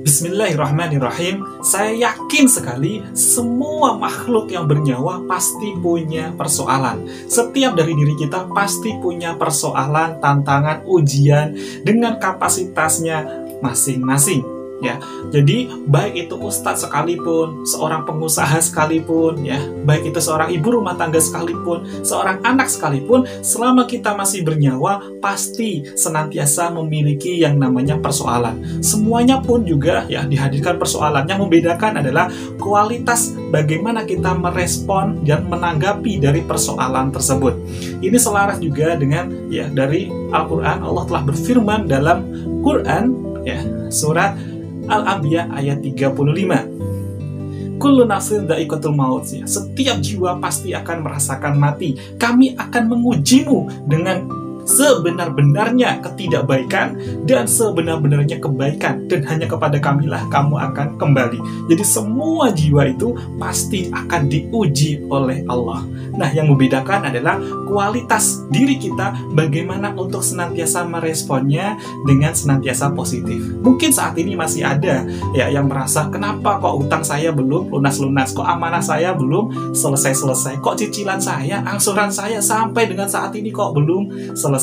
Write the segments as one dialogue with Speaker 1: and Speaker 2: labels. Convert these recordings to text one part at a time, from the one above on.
Speaker 1: Bismillahirrahmanirrahim. Saya yakin sekali semua makhluk yang bernyawa pasti punya persoalan. Setiap dari diri kita pasti punya persoalan, tantangan, ujian dengan kapasitasnya masing-masing. Ya, jadi baik itu ustadz sekalipun, seorang pengusaha sekalipun, ya, baik itu seorang ibu rumah tangga sekalipun, seorang anak sekalipun, selama kita masih bernyawa, pasti senantiasa memiliki yang namanya persoalan. Semuanya pun juga ya dihadirkan persoalan. Yang membedakan adalah kualitas bagaimana kita merespon dan menanggapi dari persoalan tersebut. Ini selaras juga dengan ya dari Al-Quran. Allah telah berfirman dalam Quran, ya, surat Al-Anbiya ayat 35. Kullu nafsin dha'iqatul maut. Setiap jiwa pasti akan merasakan mati. Kami akan mengujimu dengan sebenar-benarnya ketidakbaikan dan sebenar-benarnya kebaikan, dan hanya kepada kamilah kamu akan kembali. Jadi semua jiwa itu pasti akan diuji oleh Allah. Nah, yang membedakan adalah kualitas diri kita, bagaimana untuk senantiasa meresponnya dengan senantiasa positif. Mungkin saat ini masih ada ya yang merasa, kenapa kok utang saya belum lunas-lunas, kok amanah saya belum selesai-selesai, kok cicilan saya, angsuran saya sampai dengan saat ini kok belum selesai.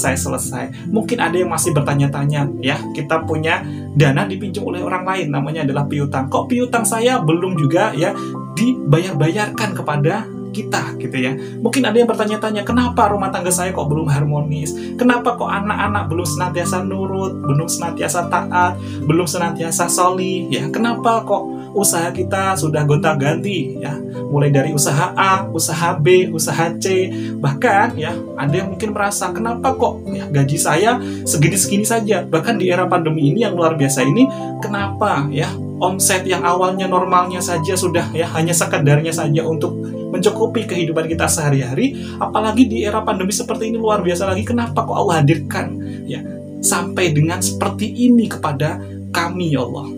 Speaker 1: Mungkin ada yang masih bertanya-tanya, ya, kita punya dana dipinjam oleh orang lain, namanya adalah piutang. Kok piutang saya belum juga ya dibayar-bayarkan kepada kita, gitu ya. Mungkin ada yang bertanya-tanya, kenapa rumah tangga saya kok belum harmonis? Kenapa kok anak-anak belum senantiasa nurut, belum senantiasa taat, belum senantiasa solih? Ya, kenapa kok usaha kita sudah gonta-ganti? Ya, mulai dari usaha A, usaha B, usaha C, bahkan ya ada yang mungkin merasa, kenapa kok ya gaji saya segini-segini saja? Bahkan di era pandemi ini yang luar biasa ini, kenapa ya omset yang awalnya normalnya saja sudah ya hanya sekedarnya saja untuk mencukupi kehidupan kita sehari-hari, apalagi di era pandemi seperti ini luar biasa lagi, kenapa kok Allah hadirkan ya sampai dengan seperti ini kepada kami, ya Allah.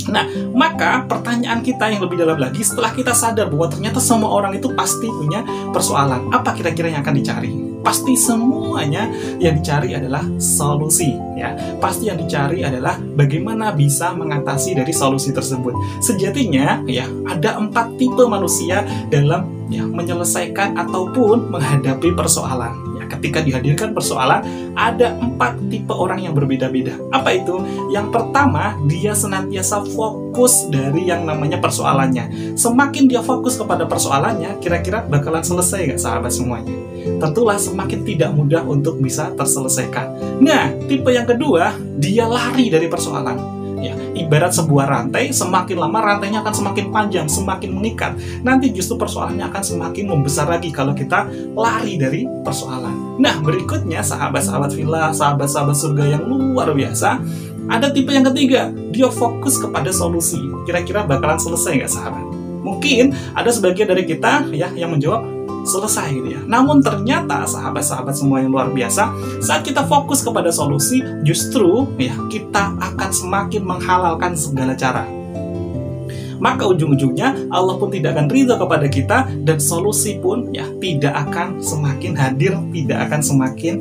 Speaker 1: Nah, maka pertanyaan kita yang lebih dalam lagi, setelah kita sadar bahwa ternyata semua orang itu pasti punya persoalan, apa kira-kira yang akan dicari? Pasti semuanya yang dicari adalah solusi, ya. Pasti yang dicari adalah bagaimana bisa mengatasi dari solusi tersebut. Sejatinya, ya, ada 4 tipe manusia dalam ya menyelesaikan ataupun menghadapi persoalan. Ya, ketika dihadirkan persoalan, ada 4 tipe orang yang berbeda-beda. Apa itu? Yang pertama, dia senantiasa fokus dari yang namanya persoalannya. Semakin dia fokus kepada persoalannya, kira-kira bakalan selesai nggak sahabat semuanya? Tentulah semakin tidak mudah untuk bisa terselesaikan. Nah, tipe yang kedua, dia lari dari persoalan. Ya, ibarat sebuah rantai, semakin lama rantainya akan semakin panjang, semakin mengikat. Nanti justru persoalannya akan semakin membesar lagi kalau kita lari dari persoalan. Nah, berikutnya sahabat-sahabat villa, sahabat-sahabat surga yang luar biasa, ada tipe yang ketiga, dia fokus kepada solusi. Kira-kira bakalan selesai nggak sahabat? Mungkin ada sebagian dari kita ya yang menjawab, selesai gitu ya. Namun ternyata sahabat-sahabat semua yang luar biasa, saat kita fokus kepada solusi, justru ya kita akan semakin menghalalkan segala cara. Maka ujung-ujungnya Allah pun tidak akan ridho kepada kita, dan solusi pun ya tidak akan semakin hadir, tidak akan semakin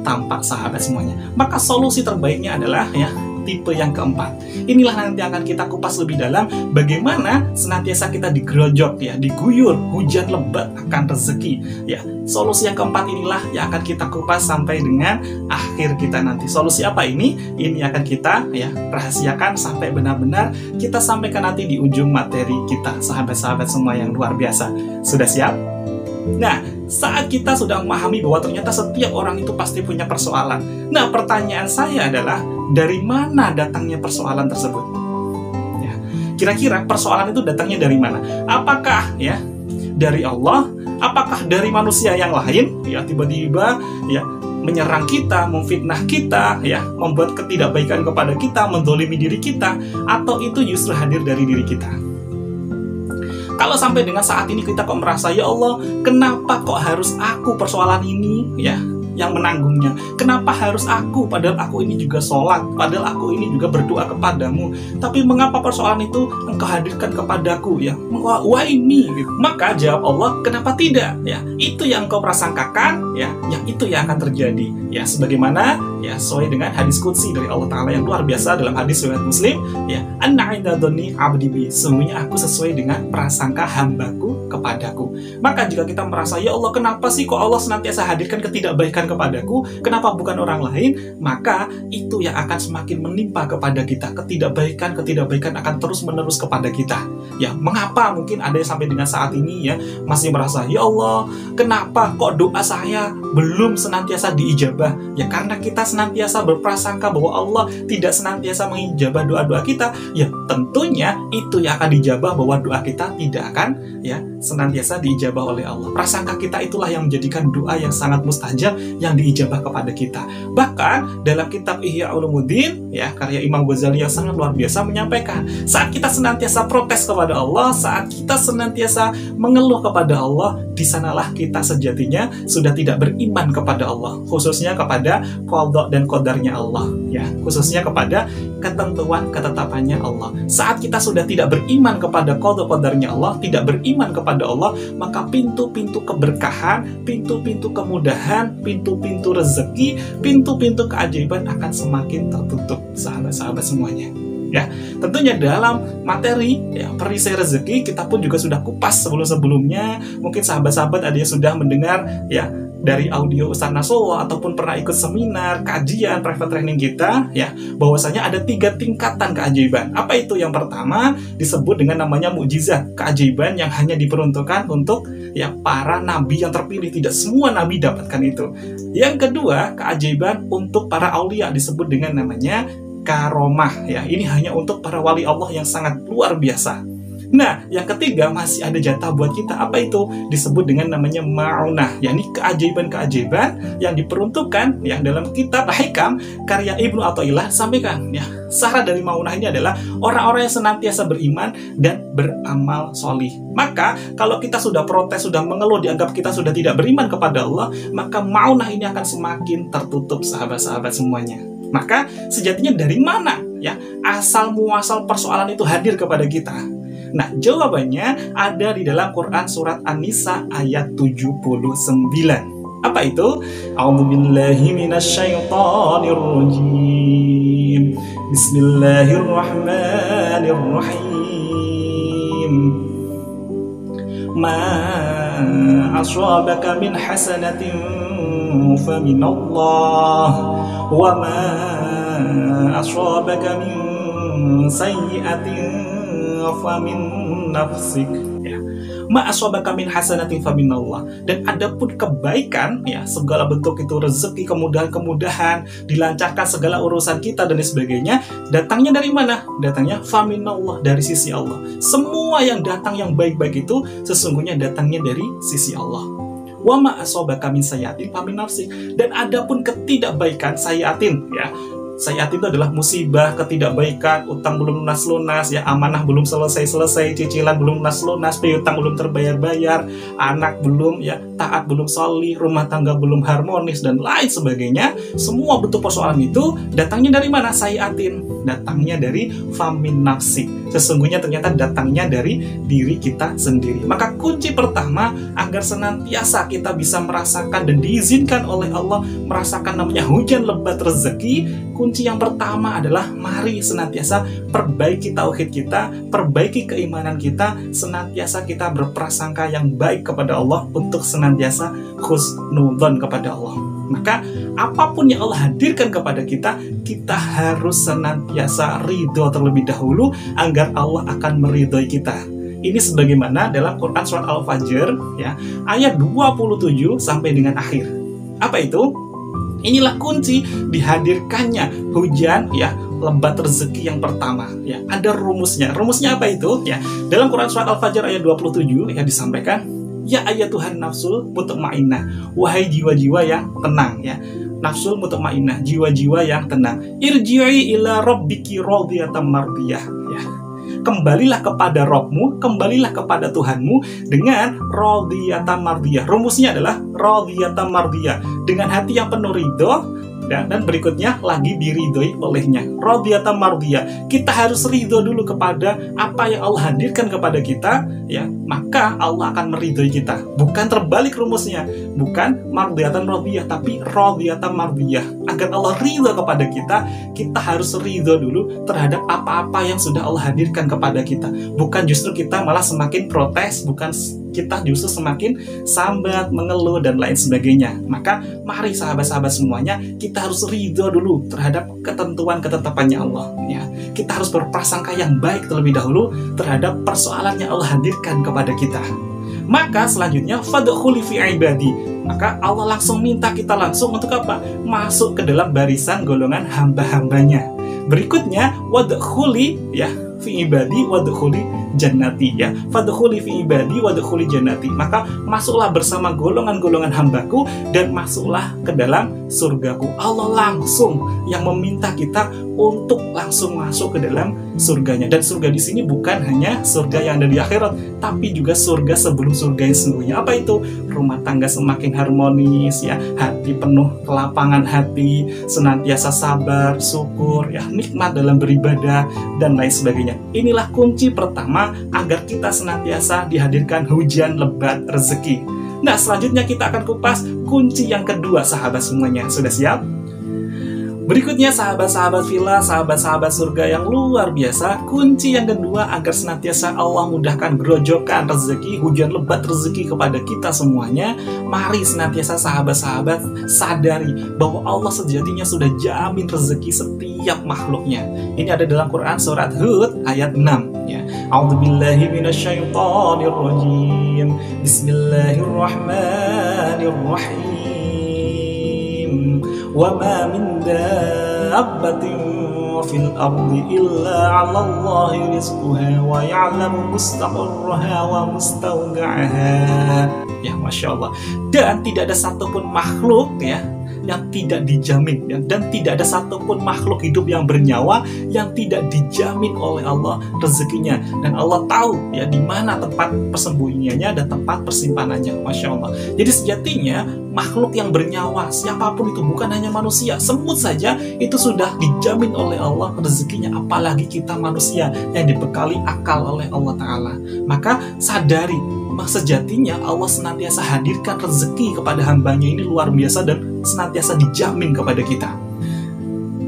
Speaker 1: tampak sahabat semuanya. Maka solusi terbaiknya adalah ya tipe yang keempat. Inilah nanti akan kita kupas lebih dalam, bagaimana senantiasa kita digerojok ya, diguyur hujan lebat akan rezeki. Ya, solusi yang keempat inilah yang akan kita kupas sampai dengan akhir kita nanti. Solusi apa ini? Ini akan kita ya rahasiakan sampai benar-benar kita sampaikan nanti di ujung materi kita, sahabat-sahabat semua yang luar biasa. Sudah siap? Nah, saat kita sudah memahami bahwa ternyata setiap orang itu pasti punya persoalan. Nah, pertanyaan saya adalah, dari mana datangnya persoalan tersebut? Ya, kira-kira persoalan itu datangnya dari mana? Apakah ya dari Allah? Apakah dari manusia yang lain? Ya, tiba-tiba ya menyerang kita, memfitnah kita, ya, membuat ketidakbaikan kepada kita, mendolimi diri kita, atau itu justru hadir dari diri kita? Kalau sampai dengan saat ini kita kok merasa, ya Allah, kenapa kok harus aku persoalan ini ya yang menanggungnya? Kenapa harus aku? Padahal aku ini juga sholat, padahal aku ini juga berdoa kepadamu. Tapi mengapa persoalan itu engkau hadirkan kepadaku ya? Why me? Gitu. Maka jawab Allah, kenapa tidak? Ya, itu yang engkau prasangkakan, ya, yang itu yang akan terjadi. Ya, sebagaimana ya sesuai dengan hadis qudsi dari Allah Ta'ala yang luar biasa dalam hadis riwayat Muslim, ya, anna 'inda dhanni 'abdi bi, sesungguhnya aku sesuai dengan prasangka hambaku kepadaku. Maka jika kita merasa, ya Allah, kenapa sih kok Allah senantiasa hadirkan ketidakbaikan kepadaku, kenapa bukan orang lain? Maka itu yang akan semakin menimpa kepada kita. Ketidakbaikan akan terus-menerus kepada kita. Ya, mengapa mungkin ada yang sampai dengan saat ini ya masih merasa, ya Allah, kenapa kok doa saya belum senantiasa diijabah? Ya, karena kita senantiasa berprasangka bahwa Allah tidak senantiasa mengijabah doa-doa kita. Ya, tentunya itu yang akan dijabah, bahwa doa kita tidak akan ya senantiasa diijabah oleh Allah. Prasangka kita itulah yang menjadikan doa yang sangat mustajab yang diijabah kepada kita. Bahkan dalam kitab Ihya Ulumuddin ya, karya Imam Ghazali yang sangat luar biasa menyampaikan, saat kita senantiasa protes kepada Allah, saat kita senantiasa mengeluh kepada Allah, di sanalah kita sejatinya sudah tidak beriman kepada Allah, khususnya kepada qadha dan qadarnya Allah, ya, khususnya kepada ketentuan ketetapannya Allah. Saat kita sudah tidak beriman kepada qadha qadarnya Allah, tidak beriman kepada Allah, maka pintu-pintu keberkahan, pintu-pintu kemudahan, pintu-pintu rezeki, pintu-pintu keajaiban akan semakin tertutup, sahabat-sahabat semuanya. Ya, tentunya dalam materi ya perisai rezeki kita pun juga sudah kupas sebelum-sebelumnya. Mungkin sahabat-sahabat ada yang sudah mendengar ya dari audio Ustaz Nasrullah ataupun pernah ikut seminar, kajian, private training kita ya, bahwasanya ada 3 tingkatan keajaiban. Apa itu? Yang pertama disebut dengan namanya mukjizat, keajaiban yang hanya diperuntukkan untuk ya para nabi yang terpilih, tidak semua nabi dapatkan itu. Yang kedua, keajaiban untuk para aulia, disebut dengan namanya karomah ya, ini hanya untuk para wali Allah yang sangat luar biasa. Nah, yang ketiga masih ada jatah buat kita. Apa itu? Disebut dengan namanya ma'unah, yakni keajaiban-keajaiban yang diperuntukkan yang dalam kitab Hikam karya Ibnu Athaillah sampaikan ya. Syarat dari ma'unah ini adalah orang-orang yang senantiasa beriman dan beramal solih. Maka kalau kita sudah protes, sudah mengeluh, dianggap kita sudah tidak beriman kepada Allah, maka ma'unah ini akan semakin tertutup, sahabat-sahabat semuanya. Maka sejatinya dari mana ya asal muasal persoalan itu hadir kepada kita? Nah, jawabannya ada di dalam Quran surat An-Nisa ayat 79. Apa itu? A'udzubillahi minasyaitonirrajim. Bismillahirrahmanirrahim. Ma ashabaka min hasanatin faminallah wa ma ashabaka min sayyi'atin famin nafsik ya. Ma ashabaka min hasanatin faminallah. Dan adapun kebaikan ya, segala bentuk itu rezeki, kemudahan-kemudahan, dilancarkan segala urusan kita dan sebagainya, datangnya dari mana? Datangnya faminallah, dari sisi Allah. Semua yang datang yang baik-baik itu sesungguhnya datangnya dari sisi Allah. Wa ma ashabaka min sayyi'atin famin nafsik. Dan adapun ketidakbaikan, sayyi'atin ya, sayyi'atin itu adalah musibah, ketidakbaikan, utang belum lunas-lunas ya, amanah belum selesai-selesai, cicilan belum lunas-lunas, piutang belum terbayar-bayar, anak belum ya taat, belum sholih, rumah tangga belum harmonis dan lain sebagainya. Semua bentuk persoalan itu datangnya dari mana? Sayyi'atin, datangnya dari famin nafsik. Sesungguhnya ternyata datangnya dari diri kita sendiri. Maka kunci pertama agar senantiasa kita bisa merasakan dan diizinkan oleh Allah merasakan namanya hujan lebat rezeki, kunci yang pertama adalah mari senantiasa perbaiki tauhid kita, perbaiki keimanan kita, senantiasa kita berprasangka yang baik kepada Allah untuk senantiasa husnudzon kepada Allah. Maka apapun yang Allah hadirkan kepada kita, kita harus senantiasa ridho terlebih dahulu agar Allah akan meridhoi kita. Ini sebagaimana dalam Quran surat Al-Fajr ya, ayat 27 sampai dengan akhir. Apa itu? Inilah kunci dihadirkannya hujan ya lebat rezeki yang pertama ya. Ada rumusnya. Rumusnya apa itu? Ya, dalam Quran surat Al-Fajr ayat 27 ya disampaikan, ya ayatuhan nafsul mutmainnah, wahai jiwa-jiwa yang tenang ya. Nafsul mutmainnah, jiwa-jiwa yang tenang. Irji'i ila rabbiki radiyatan mardiyah ya. Kembalilah kepada Rabbmu, kembalilah kepada Tuhanmu dengan radiyatan mardiyah. Rumusnya adalah radiyatan mardiyah, dengan hati yang penuh ridho. Dan berikutnya lagi diridhoi olehnya, radiyatan mardiyah. Kita harus ridho dulu kepada apa yang Allah hadirkan kepada kita ya, maka Allah akan meridhoi kita. Bukan terbalik rumusnya, bukan mardiyatan radiyah, tapi radiyatan mardiyah. Agar Allah ridho kepada kita, kita harus ridho dulu terhadap apa-apa yang sudah Allah hadirkan kepada kita. Bukan justru kita malah semakin protes, bukan kita justru semakin sambat, mengeluh, dan lain sebagainya. Maka mari sahabat-sahabat semuanya, kita harus ridho dulu terhadap ketentuan-ketetapannya Allah ya. Kita harus berprasangka yang baik terlebih dahulu terhadap persoalan yang Allah hadirkan kepada kita. Maka selanjutnya fadkhuli fi ibadi. Maka Allah langsung minta kita langsung untuk apa? Masuk ke dalam barisan golongan hamba-hambanya. Berikutnya wadkhuli ya fi ibadi wadkhuli jannati ya. Fadkhuli fi ibadi wadkhuli jannati. Maka masuklah bersama golongan-golongan hambaku dan masuklah ke dalam surgaku. Allah langsung yang meminta kita untuk langsung masuk ke dalam surganya. Dan surga di sini bukan hanya surga yang ada di akhirat, tapi juga surga sebelum surga yang sesungguhnya. Apa itu? Rumah tangga semakin harmonis ya, hati penuh kelapangan hati, senantiasa sabar, syukur ya, nikmat dalam beribadah dan lain sebagainya. Inilah kunci pertama agar kita senantiasa dihadirkan hujan lebat rezeki. Nah, selanjutnya kita akan kupas kunci yang kedua, sahabat semuanya. Sudah siap? Berikutnya sahabat-sahabat villa, sahabat-sahabat surga yang luar biasa, kunci yang kedua agar senantiasa Allah mudahkan gerojokan rezeki, hujan lebat rezeki kepada kita semuanya. Mari senantiasa sahabat-sahabat sadari bahwa Allah sejatinya sudah jamin rezeki setiap makhluknya. Ini ada dalam Quran surat Hud ayat 6 ya. A'udzubillahi minasyaitonirrajim. Bismillahirrahmanirrahim. Wa ma min dabbatin fil ardi illa 'ala Allahi rizquha wa ya'lamu mustaqarraha wa mustawda'aha. Ya, Masya Allah. Dan tidak ada satupun makhluk ya yang tidak dijamin ya, dan tidak ada satupun makhluk hidup yang bernyawa yang tidak dijamin oleh Allah rezekinya, dan Allah tahu ya di mana tempat persembunyiannya dan tempat persimpanannya. Masya Allah. Jadi sejatinya makhluk yang bernyawa siapapun itu, bukan hanya manusia, semut saja itu sudah dijamin oleh Allah rezekinya, apalagi kita manusia yang dibekali akal oleh Allah Ta'ala. Maka sadari sejatinya Allah senantiasa hadirkan rezeki kepada hambanya ini luar biasa dan senantiasa dijamin kepada kita.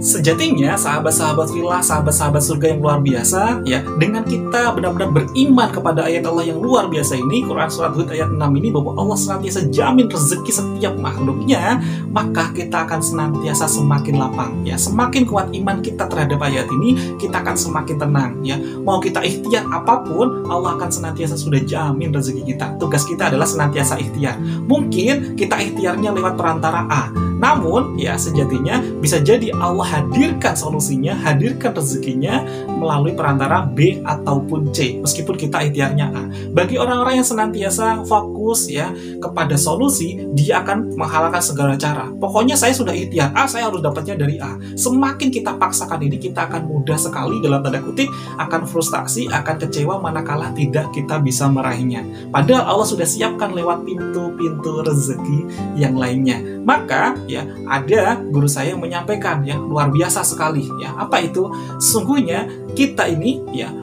Speaker 1: Sejatinya sahabat-sahabat villa, sahabat-sahabat surga yang luar biasa ya, dengan kita benar-benar beriman kepada ayat Allah yang luar biasa ini, Quran surat Hud ayat 6 ini, bahwa Allah senantiasa jamin rezeki setiap makhluknya, maka kita akan senantiasa semakin lapang ya. Semakin kuat iman kita terhadap ayat ini, kita akan semakin tenang ya. Mau kita ikhtiar apapun, Allah akan senantiasa sudah jamin rezeki kita. Tugas kita adalah senantiasa ikhtiar. Mungkin kita ikhtiarnya lewat perantara A, namun ya sejatinya bisa jadi Allah hadirkan solusinya, hadirkan rezekinya melalui perantara B ataupun C, meskipun kita ikhtiarnya A. Bagi orang-orang yang senantiasa fokus ya kepada solusi, dia akan menghalalkan segala cara. Pokoknya saya sudah ikhtiar A, saya harus dapatnya dari A. Semakin kita paksakan ini, kita akan mudah sekali dalam tanda kutip akan frustasi, akan kecewa manakala tidak kita bisa meraihnya. Padahal Allah sudah siapkan lewat pintu-pintu rezeki yang lainnya. Maka ya ada guru saya yang menyampaikan ya, luar biasa sekali ya. Apa itu? Sesungguhnya kita ini ya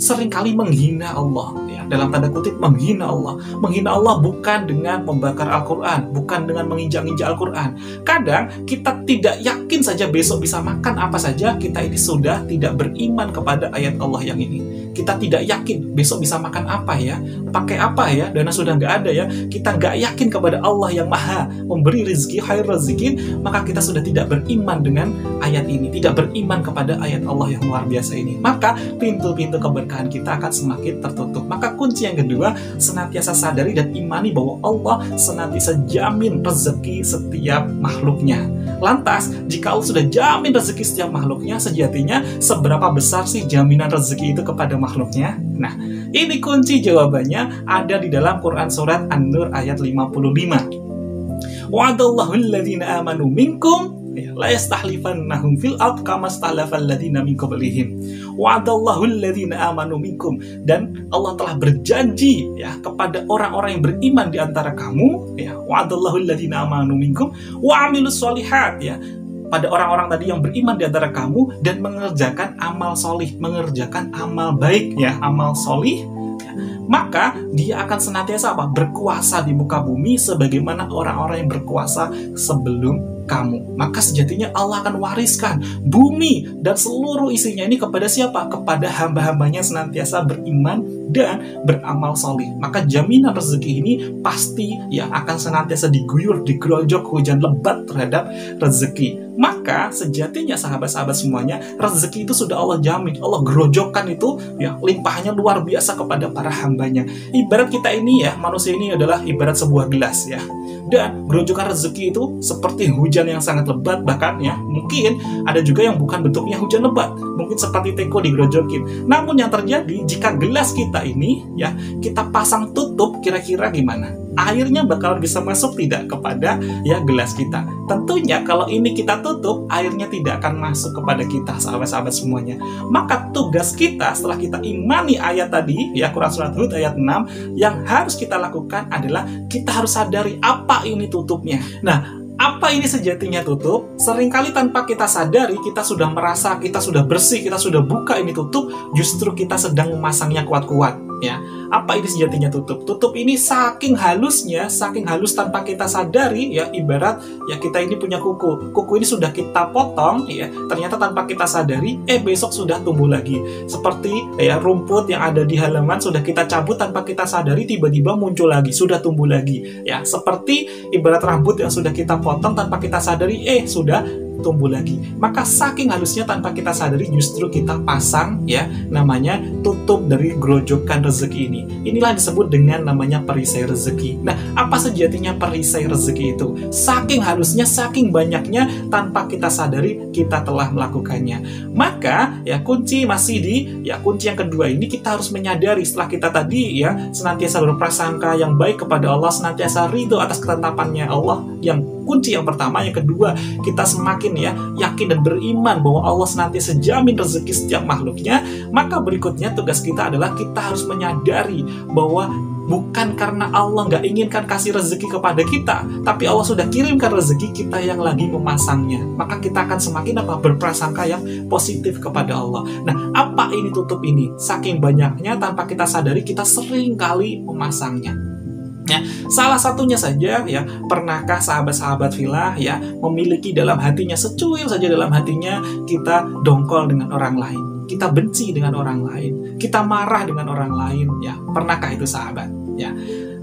Speaker 1: seringkali menghina Allah ya, dalam tanda kutip menghina Allah. Menghina Allah bukan dengan membakar Al-Quran, bukan dengan menginjak-injak Al-Quran. Kadang kita tidak yakin saja besok bisa makan apa saja, kita ini sudah tidak beriman kepada ayat Allah yang ini. Kita tidak yakin besok bisa makan apa ya, pakai apa ya, dana sudah nggak ada ya. Kita nggak yakin kepada Allah yang maha memberi rezeki, khair rezekin, maka kita sudah tidak beriman dengan ayat ini, tidak beriman kepada ayat Allah yang luar biasa ini. Maka pintu-pintu keberkahan kita akan semakin tertutup. Maka kunci yang kedua, senantiasa sadari dan imani bahwa Allah senantiasa jamin rezeki setiap makhluknya. Lantas, jika Allah sudah jamin rezeki setiap makhluknya, sejatinya seberapa besar sih jaminan rezeki itu kepada makhluknya? Nah, ini kunci jawabannya ada di dalam Quran surat An-Nur ayat 55. Wa'adallahu alladhina amanu minkum la yastahlifannahum fil ard kama stahlafal ladzina min qablihim. Wa'adallahu alladhina amanu minkum, dan Allah telah berjanji ya kepada orang-orang yang beriman di antara kamu ya. Wa'adallahu alladhina amanu minkum wa 'amilus sholihat ya, pada orang-orang tadi yang beriman di antara kamu dan mengerjakan amal solih, mengerjakan amal baik ya, amal solih ya. maka dia akan senantiasa berkuasa di muka bumi sebagaimana orang-orang yang berkuasa sebelum kamu. Maka sejatinya Allah akan wariskan bumi dan seluruh isinya ini kepada siapa? Kepada hamba-hambanya senantiasa beriman dan beramal solih. Maka jaminan rezeki ini pasti akan senantiasa diguyur, digerojok hujan lebat terhadap rezeki. Maka sejatinya sahabat-sahabat semuanya, rezeki itu sudah Allah jamin, Allah gerojokkan itu limpahnya luar biasa kepada para hambanya. Ibarat kita ini manusia ini adalah ibarat sebuah gelas dan gerojokan rezeki itu seperti hujan yang sangat lebat, bahkan mungkin ada juga yang bukan bentuknya hujan lebat, mungkin seperti teko digerojokin. Namun yang terjadi jika gelas kita ini kita pasang tutup, kira-kira gimana? Airnya bakalan bisa masuk tidak kepada gelas kita? Tentunya kalau ini kita tutup, airnya tidak akan masuk kepada kita, sahabat-sahabat semuanya. Maka tugas kita setelah kita imani ayat tadi, Quran Surat Hud ayat 6, yang harus kita lakukan adalah kita harus sadari apa ini tutupnya. Nah, apa ini sejatinya tutup? Seringkali tanpa kita sadari, kita sudah merasa kita sudah bersih, kita sudah buka ini tutup, justru kita sedang memasangnya kuat-kuat. Apa ini sejatinya tutup? Tutup ini saking halusnya, saking halus tanpa kita sadari, ibarat kita ini punya kuku. Kuku ini sudah kita potong, ternyata tanpa kita sadari, besok sudah tumbuh lagi. Seperti rumput yang ada di halaman sudah kita cabut tanpa kita sadari, tiba-tiba muncul lagi, sudah tumbuh lagi. Seperti ibarat rambut yang sudah kita potong tanpa kita sadari, sudah tumbuh lagi. Maka saking halusnya tanpa kita sadari, justru kita pasang namanya tutup dari gerojokan rezeki ini. Inilah disebut dengan namanya perisai rezeki. Nah, apa sejatinya perisai rezeki itu? Saking halusnya, saking banyaknya, tanpa kita sadari kita telah melakukannya. Maka kunci masih di kunci yang kedua ini, kita harus menyadari setelah kita tadi senantiasa berprasangka yang baik kepada Allah, senantiasa ridho atas ketetapannya Allah. Yang kunci yang pertama, yang kedua, kita semakin yakin dan beriman bahwa Allah senantiasa jamin rezeki setiap makhluknya. Maka berikutnya tugas kita adalah kita harus menyadari bahwa bukan karena Allah nggak inginkan kasih rezeki kepada kita, tapi Allah sudah kirimkan rezeki, kita yang lagi memasangnya. Maka kita akan semakin berprasangka yang positif kepada Allah. Nah, apa ini tutup ini? Saking banyaknya tanpa kita sadari, kita sering kali memasangnya. Salah satunya saja pernahkah sahabat-sahabat filah memiliki dalam hatinya, secuil saja dalam hatinya, kita dongkol dengan orang lain, kita benci dengan orang lain, kita marah dengan orang lain, pernahkah itu sahabat?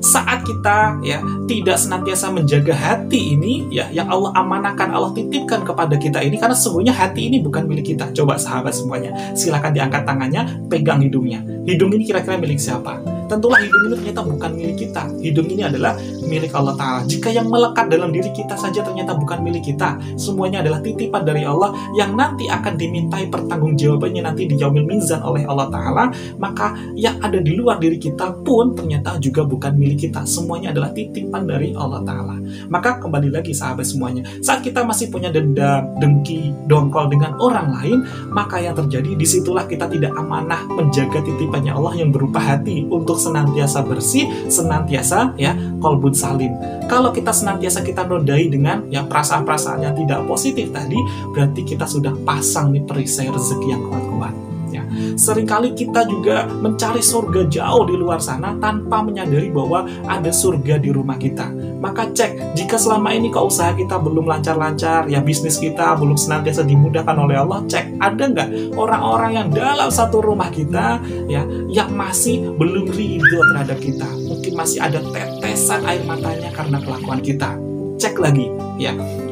Speaker 1: Saat kita tidak senantiasa menjaga hati ini yang Allah amanahkan, Allah titipkan kepada kita ini, karena sesungguhnya hati ini bukan milik kita. Coba sahabat semuanya, silakan diangkat tangannya, pegang hidungnya. Hidung ini kira-kira milik siapa? Tentulah hidung ini ternyata bukan milik kita. Hidung ini adalah milik Allah Ta'ala. Jika yang melekat dalam diri kita saja ternyata bukan milik kita, semuanya adalah titipan dari Allah yang nanti akan dimintai pertanggungjawabannya nanti di Yaumil Mizan oleh Allah Ta'ala. Maka yang ada di luar diri kita pun ternyata juga bukan milik kita. Semuanya adalah titipan dari Allah Ta'ala. Maka kembali lagi sahabat semuanya, saat kita masih punya dendam, dengki, dongkol dengan orang lain, maka yang terjadi disitulah kita tidak amanah menjaga titipannya Allah yang berupa hati untuk senantiasa bersih, senantiasa qalbun salim. Kalau kita senantiasa kita nodai dengan perasaan-perasaan yang tidak positif tadi, berarti kita sudah pasang nih perisai rezeki yang kuat-kuat. Seringkali kita juga mencari surga jauh di luar sana tanpa menyadari bahwa ada surga di rumah kita. Maka cek, jika selama ini usaha kita belum lancar-lancar, bisnis kita belum senantiasa dimudahkan oleh Allah, cek ada nggak orang-orang yang dalam satu rumah kita yang masih belum ridho terhadap kita. Mungkin masih ada tetesan air matanya karena kelakuan kita. Cek lagi,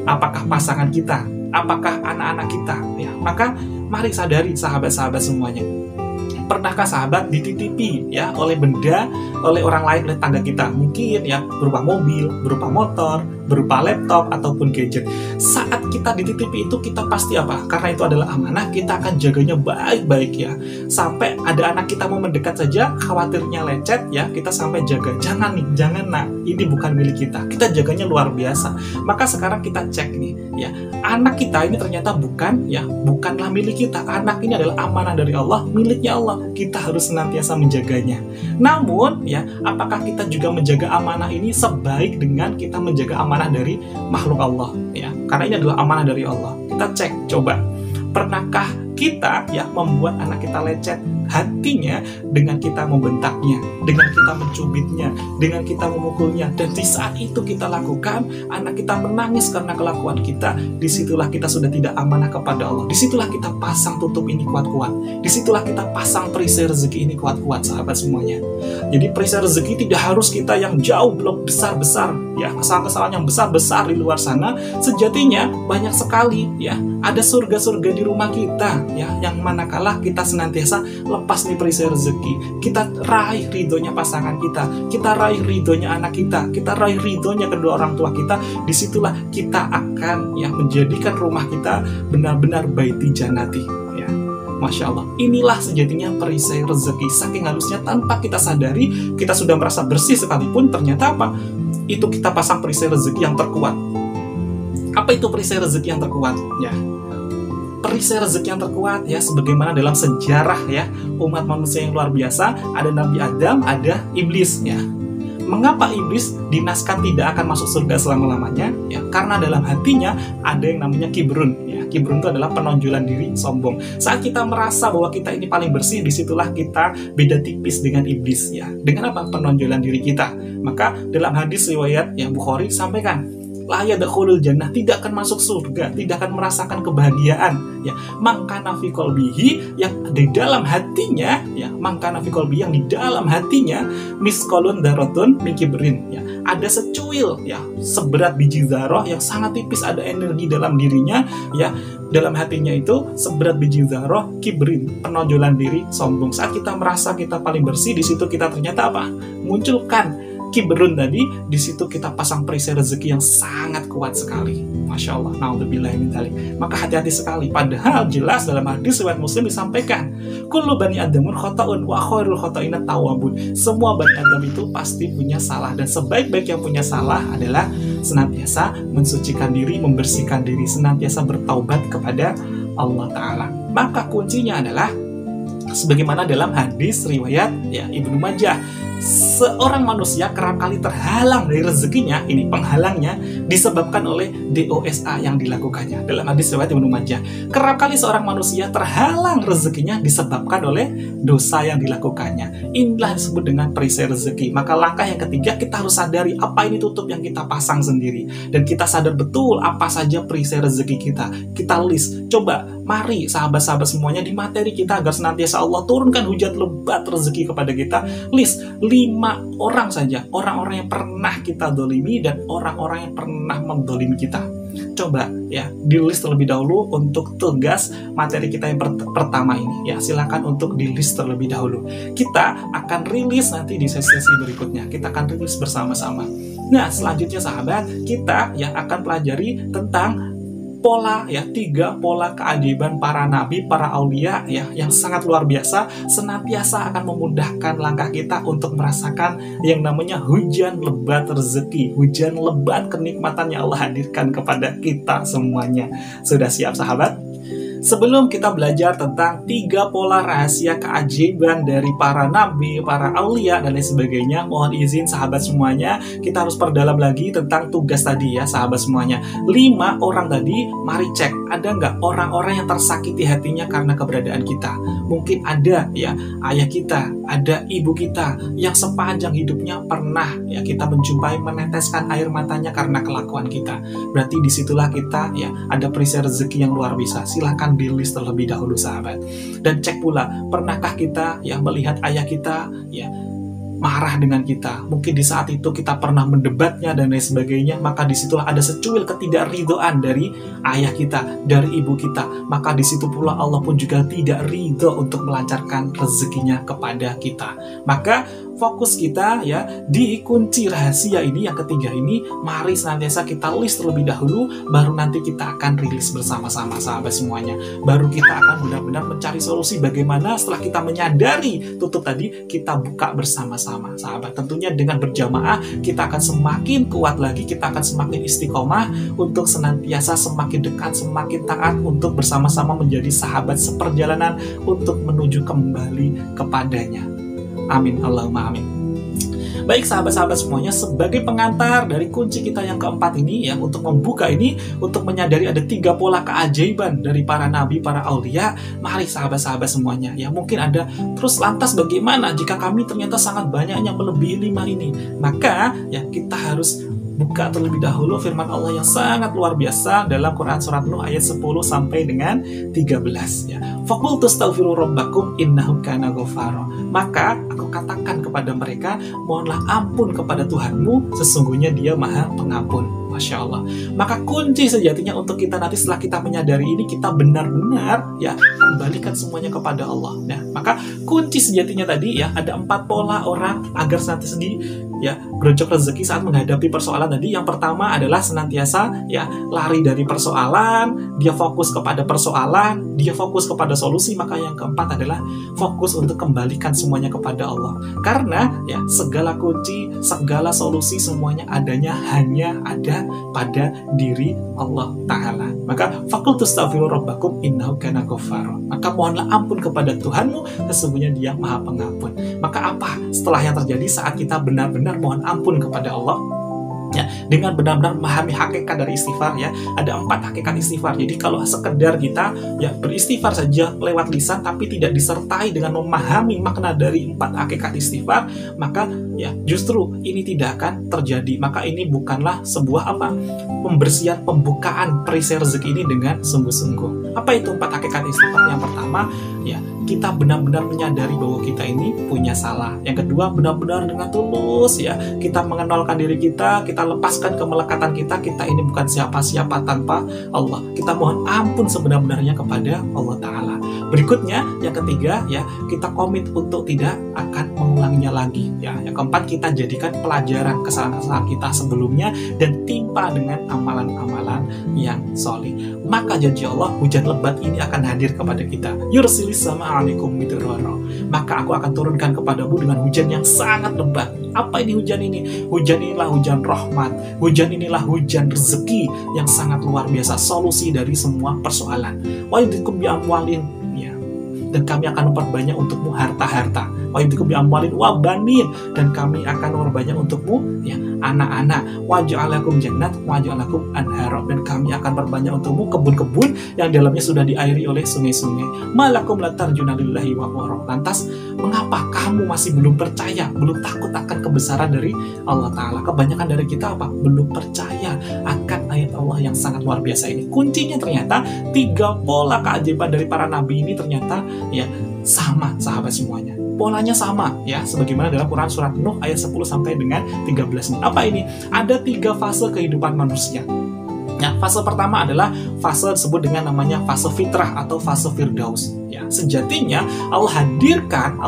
Speaker 1: apakah pasangan kita, apakah anak-anak kita. Maka mari sadari sahabat-sahabat semuanya. Pernahkah sahabat dititipi oleh benda, oleh orang lain, oleh tangga kita? Mungkin berupa mobil, berupa motor, berupa laptop, ataupun gadget. Saat kita dititipi itu, kita pasti apa? Karena itu adalah amanah, kita akan jaganya baik-baik Sampai ada anak kita mau mendekat saja, khawatirnya lecet kita sampai jaga. Jangan nih, jangan nak, ini bukan milik kita. Kita jaganya luar biasa. Maka sekarang kita cek nih, anak kita ini ternyata bukanlah milik kita. Anak ini adalah amanah dari Allah, miliknya Allah. Kita harus senantiasa menjaganya. Namun, apakah kita juga menjaga amanah ini sebaik dengan kita menjaga amanah dari makhluk Allah? Karena ini adalah amanah dari Allah. Kita cek, coba. Pernahkah kita ya membuat anak kita lecet hatinya dengan kita membentaknya, dengan kita mencubitnya, dengan kita memukulnya. Dan di saat itu kita lakukan, anak kita menangis karena kelakuan kita. Disitulah kita sudah tidak amanah kepada Allah. Disitulah kita pasang tutup ini kuat-kuat. Disitulah kita pasang perisai rezeki ini kuat-kuat, sahabat semuanya. Jadi perisai rezeki tidak harus kita yang jauh, belum besar-besar, ya kesalahan-kesalahan yang besar-besar di luar sana. Sejatinya banyak sekali ya, ada surga-surga di rumah kita ya, yang manakala kita senantiasa lepas nih perisai rezeki, kita raih ridhonya pasangan kita raih ridhonya anak kita raih ridhonya kedua orang tua kita. Disitulah kita akan ya menjadikan rumah kita benar-benar baiti janati ya. Masya Allah, inilah sejatinya perisai rezeki. Saking halusnya, tanpa kita sadari, kita sudah merasa bersih sekalipun, ternyata apa? Itu kita pasang perisai rezeki yang terkuat. Apa itu perisai rezeki yang terkuat? Ya, perisai rezeki yang terkuat ya, sebagaimana dalam sejarah ya umat manusia yang luar biasa, ada Nabi Adam, ada iblis ya. Mengapa iblis dinaskan tidak akan masuk surga selama-lamanya? Ya, karena dalam hatinya ada yang namanya kibrun. Ya, kibrun itu adalah penonjolan diri, sombong. Saat kita merasa bahwa kita ini paling bersih, disitulah kita beda tipis dengan iblis. Ya, dengan apa? Penonjolan diri kita. Maka dalam hadis riwayat yang Bukhari sampaikan, la yadkhulul jannah, tidak akan masuk surga, tidak akan merasakan kebahagiaan ya, mangkana fi qalbihi, yang di dalam hatinya ya, mangkana fi qalbihi, yang di dalam hatinya misqalun dzarratun min kibrin ya, ada secuil ya, seberat biji zarah yang sangat tipis, ada energi dalam dirinya ya, dalam hatinya itu seberat biji zarah kibrin, penonjolan diri, sombong. Saat kita merasa kita paling bersih, di situ kita ternyata apa? Munculkan kibrun tadi, di situ kita pasang perisai rezeki yang sangat kuat sekali. Masya Allah, naudzubillah min dzalik. Maka hati-hati sekali. Padahal jelas dalam hadis riwayat Muslim disampaikan, kullu bani adamun khata'un wa khairul khata'ina tawwabun. Semua bani Adam itu pasti punya salah, dan sebaik-baik yang punya salah adalah senantiasa mensucikan diri, membersihkan diri, senantiasa bertaubat kepada Allah Ta'ala. Maka kuncinya adalah sebagaimana dalam hadis riwayat ya Ibnu Majah, seorang manusia kerap kali terhalang dari rezekinya, ini penghalangnya disebabkan oleh dosa yang dilakukannya. Dalam hadis riwayat Ibnu Majah, kerap kali seorang manusia terhalang rezekinya disebabkan oleh dosa yang dilakukannya. Inilah disebut dengan perisai rezeki. Maka langkah yang ketiga, kita harus sadari apa ini tutup yang kita pasang sendiri, dan kita sadar betul apa saja perisai rezeki kita. Kita list, coba mari sahabat-sahabat semuanya, di materi kita agar senantiasa Allah turunkan hujan lebat rezeki kepada kita, list 5 orang saja, orang-orang yang pernah kita dolimi dan orang-orang yang pernah mendolimi kita. Coba ya, di list terlebih dahulu untuk tugas materi kita yang pertama ini ya, silakan untuk di list terlebih dahulu. Kita akan rilis nanti di sesi berikutnya, kita akan rilis bersama-sama. Nah, selanjutnya sahabat, kita ya akan pelajari tentang pola ya, 3 pola keajaiban para nabi, para aulia ya, yang sangat luar biasa, senantiasa akan memudahkan langkah kita untuk merasakan yang namanya hujan lebat rezeki, hujan lebat kenikmatan yang Allah hadirkan kepada kita semuanya. Sudah siap sahabat? Sebelum kita belajar tentang 3 pola rahasia keajaiban dari para nabi, para aulia, dan lain sebagainya, mohon izin sahabat semuanya, kita harus perdalam lagi tentang tugas tadi ya sahabat semuanya. 5 orang tadi, mari cek, ada nggak orang-orang yang tersakiti hatinya karena keberadaan kita? Mungkin ada ya, ayah kita, ada ibu kita, yang sepanjang hidupnya pernah ya kita menjumpai meneteskan air matanya karena kelakuan kita. Berarti disitulah kita ya, ada perisai rezeki yang luar biasa. Silakan di list terlebih dahulu sahabat, dan cek pula, pernahkah kita ya melihat ayah kita ya marah dengan kita, mungkin di saat itu kita pernah mendebatnya dan lain sebagainya, maka disitulah ada secuil ketidakridhoan dari ayah kita, dari ibu kita, maka disitu pula Allah pun juga tidak ridho untuk melancarkan rezekinya kepada kita. Maka fokus kita ya di kunci rahasia ini, yang ketiga ini, mari senantiasa kita list terlebih dahulu, baru nanti kita akan rilis bersama-sama sahabat semuanya. Baru kita akan benar-benar mencari solusi bagaimana setelah kita menyadari tutup tadi, kita buka bersama-sama sahabat. Tentunya dengan berjamaah kita akan semakin kuat lagi, kita akan semakin istiqomah untuk senantiasa semakin dekat, semakin taat untuk bersama-sama menjadi sahabat seperjalanan untuk menuju kembali kepadanya. Amin, Allahumma amin. Baik sahabat-sahabat semuanya, sebagai pengantar dari kunci kita yang keempat ini ya, untuk membuka ini, untuk menyadari ada 3 pola keajaiban dari para nabi, para aulia. Mari sahabat-sahabat semuanya ya, mungkin ada terus lantas bagaimana jika kami ternyata sangat banyak yang melebihi 5 ini. Maka ya kita harus buka terlebih dahulu firman Allah yang sangat luar biasa dalam Quran Surat Nuh ayat 10 sampai dengan 13 ya. Faqultu astaghfiru rabbakum innahu kana ghafara. Maka aku katakan kepada mereka, mohonlah ampun kepada Tuhanmu, sesungguhnya Dia Maha Pengampun. Masya Allah. Maka kunci sejatinya untuk kita nanti setelah kita menyadari ini, kita benar-benar ya kembalikan semuanya kepada Allah. Nah, maka kunci sejatinya tadi ya, ada 4 pola orang agar nanti ya gerojok rezeki saat menghadapi persoalan tadi. Yang pertama adalah senantiasa ya lari dari persoalan, dia fokus kepada persoalan, dia fokus kepada solusi. Maka yang keempat adalah fokus untuk kembalikan semuanya kepada Allah. Karena ya segala kunci, segala solusi semuanya adanya hanya ada pada diri Allah Ta'ala. Maka faqultu astaghfiru rabbakum innahu kana ghafara. Maka mohonlah ampun kepada Tuhanmu, sesungguhnya Dia Maha Pengampun. Maka apa setelah yang terjadi saat kita benar-benar mohon ampun kepada Allah? Ya, dengan benar-benar memahami hakikat dari istighfar ya. Ada 4 hakikat istighfar. Jadi kalau sekedar kita ya beristighfar saja lewat lisan tapi tidak disertai dengan memahami makna dari 4 hakikat istighfar, maka ya justru ini tidak akan terjadi. Maka ini bukanlah sebuah pembersihan, pembukaan perisai rezeki ini dengan sungguh-sungguh. Apa itu 4 hakikat istighfar? Yang pertama ya, kita benar-benar menyadari bahwa kita ini punya salah. Yang kedua, benar-benar dengan tulus ya, kita mengenalkan diri kita lepaskan kemelekatan kita ini bukan siapa-siapa tanpa Allah. Kita mohon ampun sebenar-benarnya kepada Allah Ta'ala. Berikutnya, yang ketiga ya, kita komit untuk tidak akan mengulanginya lagi ya. Yang keempat, kita jadikan pelajaran kesalahan-kesalahan kita sebelumnya dan timpa dengan amalan-amalan yang soleh. Maka janji Allah, hujan lebat ini akan hadir kepada kita. Yursilis sama'alaikum midrara. Maka aku akan turunkan kepadamu dengan hujan yang sangat lebat. Apa ini hujan ini? Hujan inilah hujan rahmat. Hujan inilah hujan rezeki yang sangat luar biasa, solusi dari semua persoalan. Wa yudhikum bi amwalin ya. Dan kami akan memperbanyak untukmu harta-harta. Wa yudhikum bi amwalin wa banin, dan kami akan memperbanyak untukmu ya anak-anak. Wa ja'alakum jannat wa ja'alakum anhara, dan kami akan perbanyak untukmu kebun-kebun yang dalamnya sudah diairi oleh sungai-sungai. Malakum la tarjuna lillahi wa qara. Lantas mengapa kamu masih belum percaya, belum takut akan kebesaran dari Allah Ta'ala? Kebanyakan dari kita belum percaya akan ayat Allah yang sangat luar biasa ini. Kuncinya ternyata 3 pola keajaiban dari para nabi ini ternyata ya sama sahabat semuanya. Polanya sama ya, sebagaimana dalam Quran Surat Nuh ayat 10 sampai dengan 13 ini. Apa ini? Ada 3 fase kehidupan manusia. Ya, fase pertama adalah fase disebut dengan namanya fase fitrah atau fase firdaus. Ya, sejatinya Allah hadirkan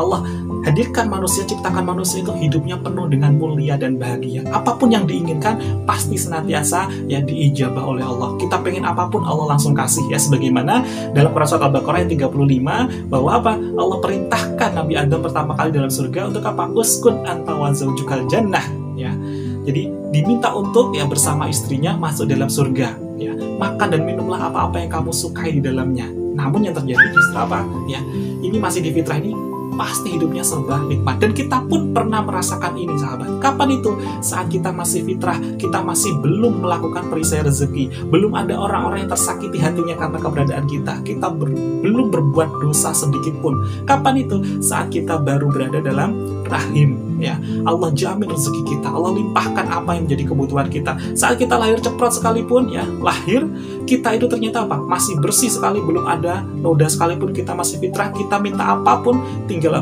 Speaker 1: manusia, ciptakan manusia itu hidupnya penuh dengan mulia dan bahagia. Apapun yang diinginkan pasti senantiasa ya diijabah oleh Allah. Kita pengen apapun Allah langsung kasih ya, sebagaimana dalam Quran Surat Al-Baqarah ayat 35 bahwa Allah perintahkan Nabi Adam pertama kali dalam surga untuk apa? Uskun anta wa zaujukal jannah ya. Jadi diminta untuk ya bersama istrinya masuk dalam surga ya. Makan dan minumlah apa-apa yang kamu sukai di dalamnya. Namun yang terjadi justru apa? Ya, ini masih di fitrah ini pasti hidupnya serba nikmat. Dan kita pun pernah merasakan ini sahabat. Kapan itu? Saat kita masih fitrah, kita masih belum melakukan perisai rezeki, belum ada orang-orang yang tersakiti hatinya karena keberadaan kita belum berbuat dosa sedikit pun. Kapan itu? Saat kita baru berada dalam rahim ya. Allah jamin rezeki kita, Allah limpahkan apa yang menjadi kebutuhan kita. Saat kita lahir ceprot sekalipun ya, lahir kita itu ternyata masih bersih sekali, belum ada noda sekalipun, kita masih fitrah, kita minta apapun tinggal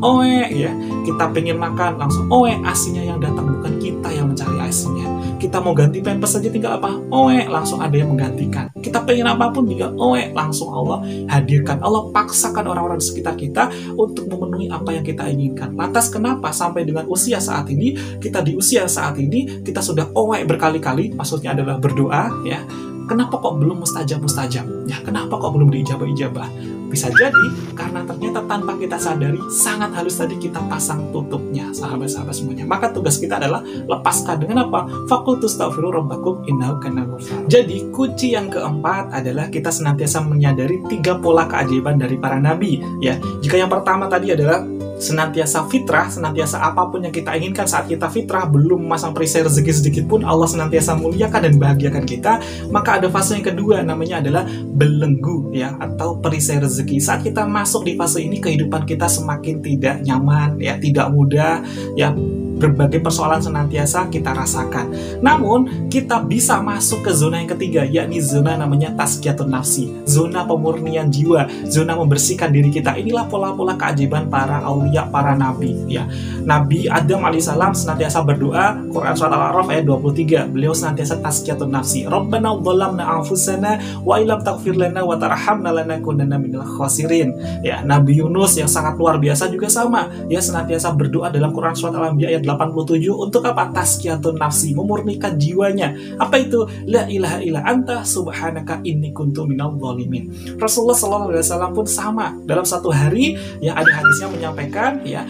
Speaker 1: oe ya. Kita pengen makan langsung oe, asinya yang datang, bukan kita yang mencari asinya. Kita mau ganti pampers saja tinggal oe, langsung ada yang menggantikan. Kita pengen apapun tinggal oe, langsung Allah hadirkan. Allah paksakan orang-orang di sekitar kita untuk memenuhi apa yang kita inginkan. Lantas kenapa sampai dengan usia saat ini, di usia saat ini kita sudah oe berkali-kali, maksudnya adalah berdoa ya, kenapa kok belum mustajab ya, kenapa kok belum diijabah? Bisa jadi karena ternyata tanpa kita sadari sangat halus tadi kita pasang tutupnya sahabat-sahabat semuanya. Maka tugas kita adalah lepaskan dengan apa? Faqultu astaghfiru rabbakum innahu kana ghafara. Jadi kunci yang keempat adalah kita senantiasa menyadari 3 pola keajaiban dari para nabi ya. Jika yang pertama tadi adalah senantiasa fitrah, senantiasa apapun yang kita inginkan saat kita fitrah, belum memasang perisai rezeki sedikit pun, Allah senantiasa muliakan dan bahagiakan kita. Maka ada fase yang kedua, namanya adalah belenggu ya, atau perisai rezeki. Saat kita masuk di fase ini, kehidupan kita semakin tidak nyaman ya, tidak mudah ya, berbagai persoalan senantiasa kita rasakan. Namun, kita bisa masuk ke zona yang ketiga, yakni zona namanya tazkiyatun nafsi, zona pemurnian jiwa, zona membersihkan diri kita. Inilah pola-pola keajaiban para aulia, para nabi ya. Nabi Adam alaihissalam senantiasa berdoa, Quran surat Al-A'raf ayat 23, beliau senantiasa tazkiyatun nafsi. Rabbana dhalamna anfusana wa illam taghfir lana wa tarhamna lanakunanna minal khasirin. Ya, Nabi Yunus yang sangat luar biasa juga sama, ya, senantiasa berdoa dalam Quran surat Al-Anbiya ayat 87 untuk apa? Tazkiyatun nafsi, memurnikan jiwanya. Apa itu? La ilaha illa anta subhanaka inni kuntu minal zalimin. Rasulullah SAW pun sama, dalam satu hari ya, ada hadisnya menyampaikan ya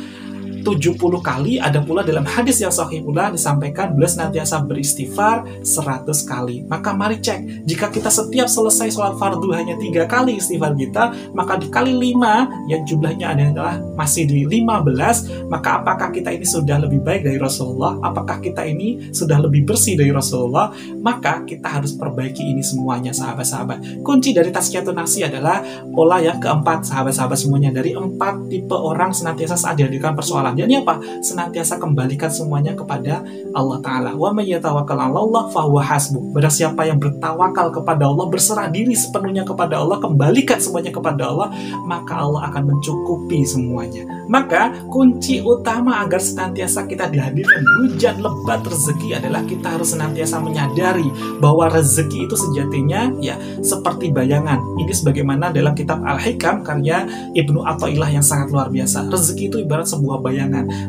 Speaker 1: 70 kali, ada pula dalam hadis yang sahih pula disampaikan beliau senantiasa beristighfar 100 kali. Maka mari cek, jika kita setiap selesai sholat fardu hanya 3 kali istighfar kita, maka dikali 5 yang jumlahnya adalah masih di 15, maka apakah kita ini sudah lebih baik dari Rasulullah? Apakah kita ini sudah lebih bersih dari Rasulullah? Maka kita harus perbaiki ini semuanya, sahabat-sahabat. Kunci dari tazkiyatun nafsi adalah pola yang keempat, sahabat-sahabat semuanya. Dari 4 tipe orang senantiasa saat dihadirkan persoalan, jadi apa? Senantiasa kembalikan semuanya kepada Allah Ta'ala. Wa may yatawakkal 'alallah fahuwa hasbuh. Barang siapa yang bertawakal kepada Allah, berserah diri sepenuhnya kepada Allah, kembalikan semuanya kepada Allah, maka Allah akan mencukupi semuanya. Maka kunci utama agar senantiasa kita dihadirkan hujan lebat rezeki adalah kita harus senantiasa menyadari bahwa rezeki itu sejatinya ya seperti bayangan. Ini sebagaimana dalam kitab Al-Hikam karya Ibnu Athaillah yang sangat luar biasa. Rezeki itu ibarat sebuah bayangan.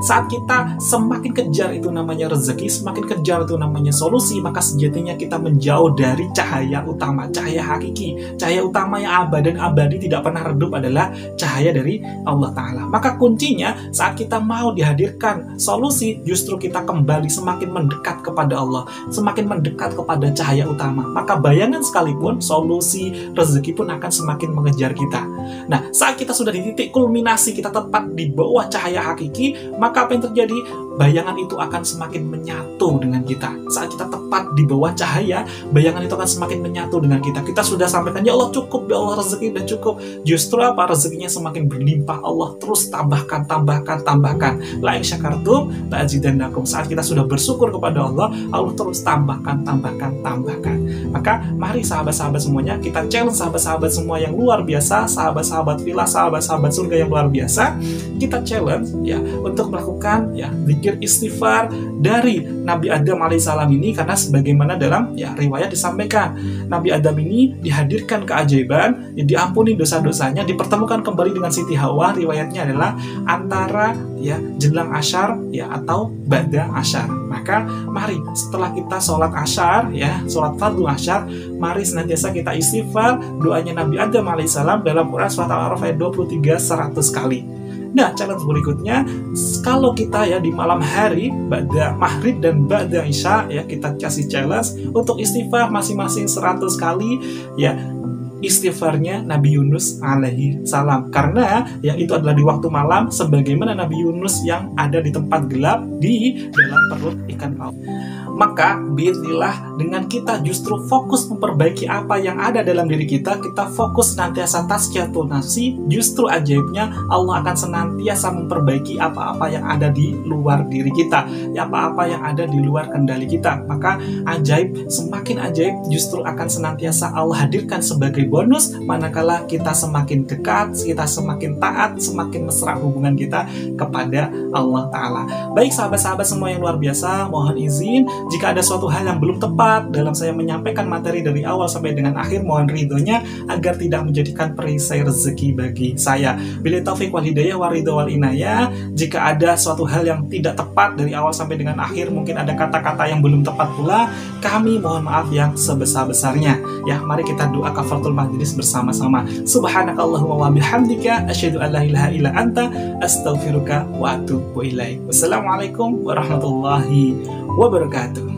Speaker 1: Saat kita semakin kejar itu namanya rezeki, semakin kejar itu namanya solusi, maka sejatinya kita menjauh dari cahaya utama, cahaya hakiki. Cahaya utama yang abadi tidak pernah redup adalah cahaya dari Allah Ta'ala. Maka kuncinya saat kita mau dihadirkan solusi, justru kita kembali semakin mendekat kepada Allah, semakin mendekat kepada cahaya utama. Maka bayangan sekalipun, solusi, rezeki pun akan semakin mengejar kita. Nah, saat kita sudah di titik kulminasi, kita tepat di bawah cahaya hakiki, maka apa yang terjadi? Bayangan itu akan semakin menyatu dengan kita. Saat kita tepat di bawah cahaya, bayangan itu akan semakin menyatu dengan kita. Kita sudah sampaikan, ya Allah cukup, ya Allah rezeki udah cukup. Justru apa? Rezekinya semakin berlimpah. Allah terus tambahkan. La in syakartum la azidannakum. Saat kita sudah bersyukur kepada Allah, Allah terus tambahkan. Maka mari sahabat-sahabat semuanya, kita challenge sahabat-sahabat semua yang luar biasa, sahabat-sahabat filah, sahabat-sahabat surga yang luar biasa. Kita challenge ya untuk melakukan ya zikir istighfar dari Nabi Adam alaihissalam ini, karena sebagaimana dalam ya riwayat disampaikan, Nabi Adam ini dihadirkan keajaiban, ya, diampuni dosa-dosanya, dipertemukan kembali dengan Siti Hawa. Riwayatnya adalah antara ya jelang asyar ya atau ba'da asyar. Maka mari setelah kita sholat asyar ya, sholat fardu asyar, mari senantiasa kita istighfar doanya Nabi Adam alaihissalam dalam Quran surat Al-A'raf ayat 23 100 kali. Nah, challenge berikutnya, kalau kita ya di malam hari, ba'da maghrib dan ba'da isya ya, kita kasih challenge untuk istighfar masing-masing 100 kali ya, istighfarnya Nabi Yunus alaihi salam. Karena ya itu adalah di waktu malam, sebagaimana Nabi Yunus yang ada di tempat gelap di dalam perut ikan paus. Maka biidznillah dengan kita justru fokus memperbaiki apa yang ada dalam diri kita, kita fokus senantiasa tazkiyatun nafsi, justru ajaibnya Allah akan senantiasa memperbaiki apa-apa yang ada di luar diri kita, ya, apa-apa yang ada di luar kendali kita. Maka ajaib, semakin ajaib justru akan senantiasa Allah hadirkan sebagai bonus manakala kita semakin dekat, kita semakin taat, semakin mesra hubungan kita kepada Allah Ta'ala. Baik sahabat-sahabat semua yang luar biasa, mohon izin jika ada suatu hal yang belum tepat dalam saya menyampaikan materi dari awal sampai dengan akhir, mohon ridhonya agar tidak menjadikan perisai rezeki bagi saya. Bila taufik wal hidayah wa ridho wal inayah. Jika ada suatu hal yang tidak tepat dari awal sampai dengan akhir, mungkin ada kata-kata yang belum tepat pula, kami mohon maaf yang sebesar-besarnya. Ya, mari kita doa kafaratul majlis bersama-sama. Subhanakallahumma wa bihamdika asyhadu an la ilaha illa anta astaghfiruka wa atubu ilaik. Wassalamualaikum warahmatullahi wabarakatuh.